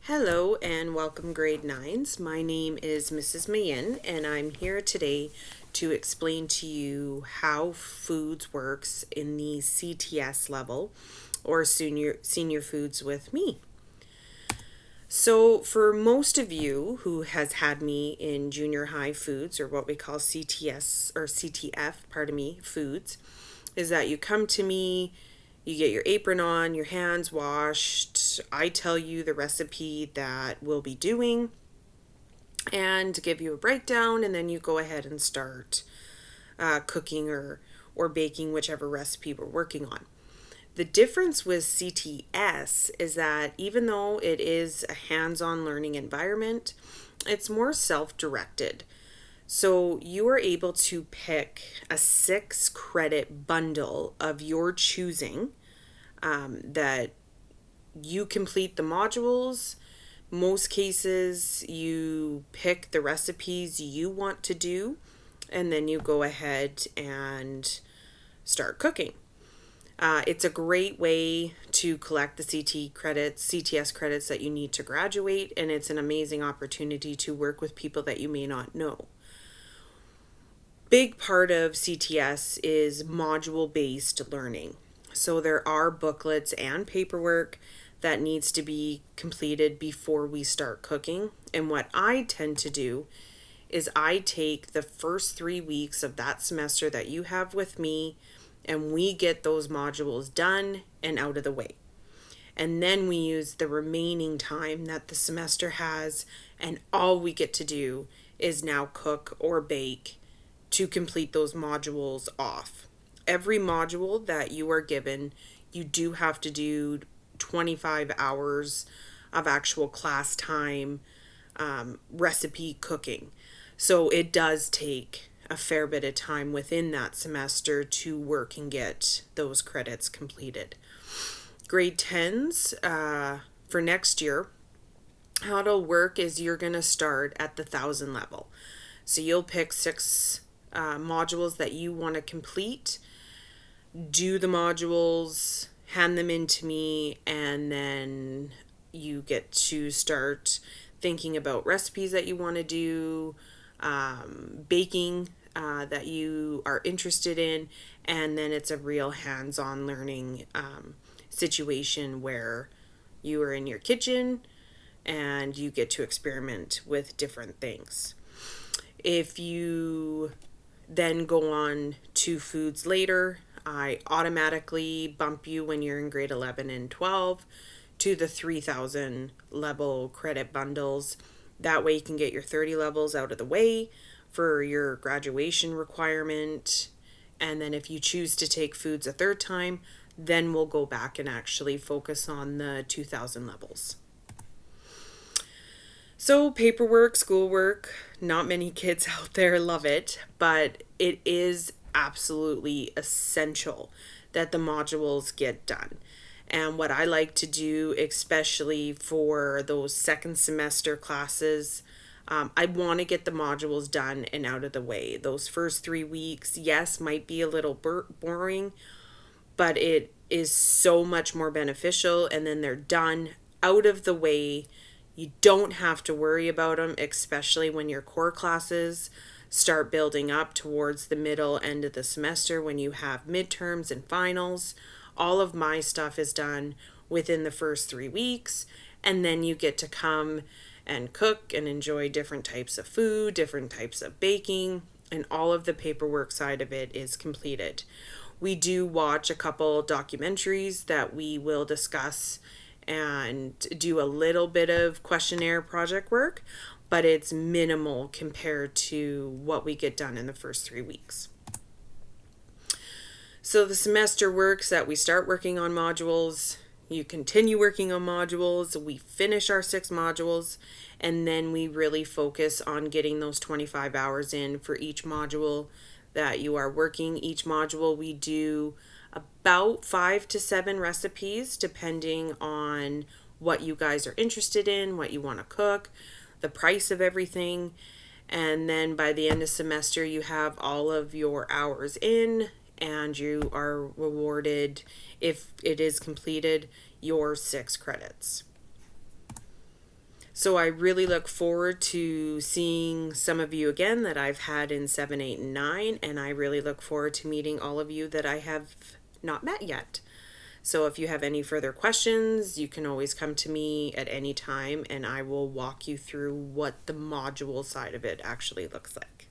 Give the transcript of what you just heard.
Hello and welcome grade 9s. My name is Mrs. Mayin and I'm here today to explain to you how foods works in the CTS level or senior foods with me. So for most of you who has had me in junior high foods or what we call CTS or CTF, pardon me, foods, is that you come to me, you get your apron on, your hands washed. I tell you the recipe that we'll be doing and give you a breakdown, and then you go ahead and start cooking or baking whichever recipe we're working on. The difference with CTS is that even though it is a hands on learning environment, it's more self directed. So you are able to pick a 6 credit bundle of your choosing that you complete the modules. Most cases, you pick the recipes you want to do, and then you go ahead and start cooking. It's a great way to collect the CTS credits that you need to graduate, and it's an amazing opportunity to work with people that you may not know. Big part of CTS is module based learning. So there are booklets and paperwork that needs to be completed before we start cooking. And what I tend to do is I take the first 3 weeks of that semester that you have with me and we get those modules done and out of the way. And then we use the remaining time that the semester has, and all we get to do is now cook or bake to complete those modules off. Every module that you are given, you do have to do 25 hours of actual class time recipe cooking. So it does take a fair bit of time within that semester to work and get those credits completed. Grade 10s for next year, how it'll work is you're going to start at the 1,000 level. So you'll pick 6 modules that you want to complete, do the modules, hand them in to me, and then you get to start thinking about recipes that you want to do, baking that you are interested in, and then it's a real hands-on learning situation where you are in your kitchen and you get to experiment with different things. If you then go on to foods later, I automatically bump you when you're in grade 11 and 12 to the 3,000 level credit bundles. That way you can get your 30 levels out of the way for your graduation requirement. And then if you choose to take foods a third time, then we'll go back and actually focus on the 2,000 levels. So paperwork, schoolwork, not many kids out there love it, but it is absolutely essential that the modules get done. And what I like to do, especially for those second semester classes, I want to get the modules done and out of the way. Those first 3 weeks, yes, might be a little boring, but it is so much more beneficial. And then they're done, out of the way. You don't have to worry about them, especially when your core classes start building up towards the middle end of the semester when you have midterms and finals. All of my stuff is done within the first 3 weeks, and then you get to come and cook and enjoy different types of food, different types of baking, and all of the paperwork side of it is completed. We do watch a couple documentaries that we will discuss and do a little bit of questionnaire project work, but it's minimal compared to what we get done in the first 3 weeks. So the semester works that we start working on modules, you continue working on modules, we finish our 6 modules, and then we really focus on getting those 25 hours in for each module that you are working. Each module we do about 5 to 7 recipes depending on what you guys are interested in, what you want to cook, the price of everything. And then by the end of semester you have all of your hours in and you are rewarded, if it is completed, your 6 credits. So I really look forward to seeing some of you again that I've had in 7, 8, and 9, and I really look forward to meeting all of you that I have not met yet. So if you have any further questions, you can always come to me at any time and I will walk you through what the module side of it actually looks like.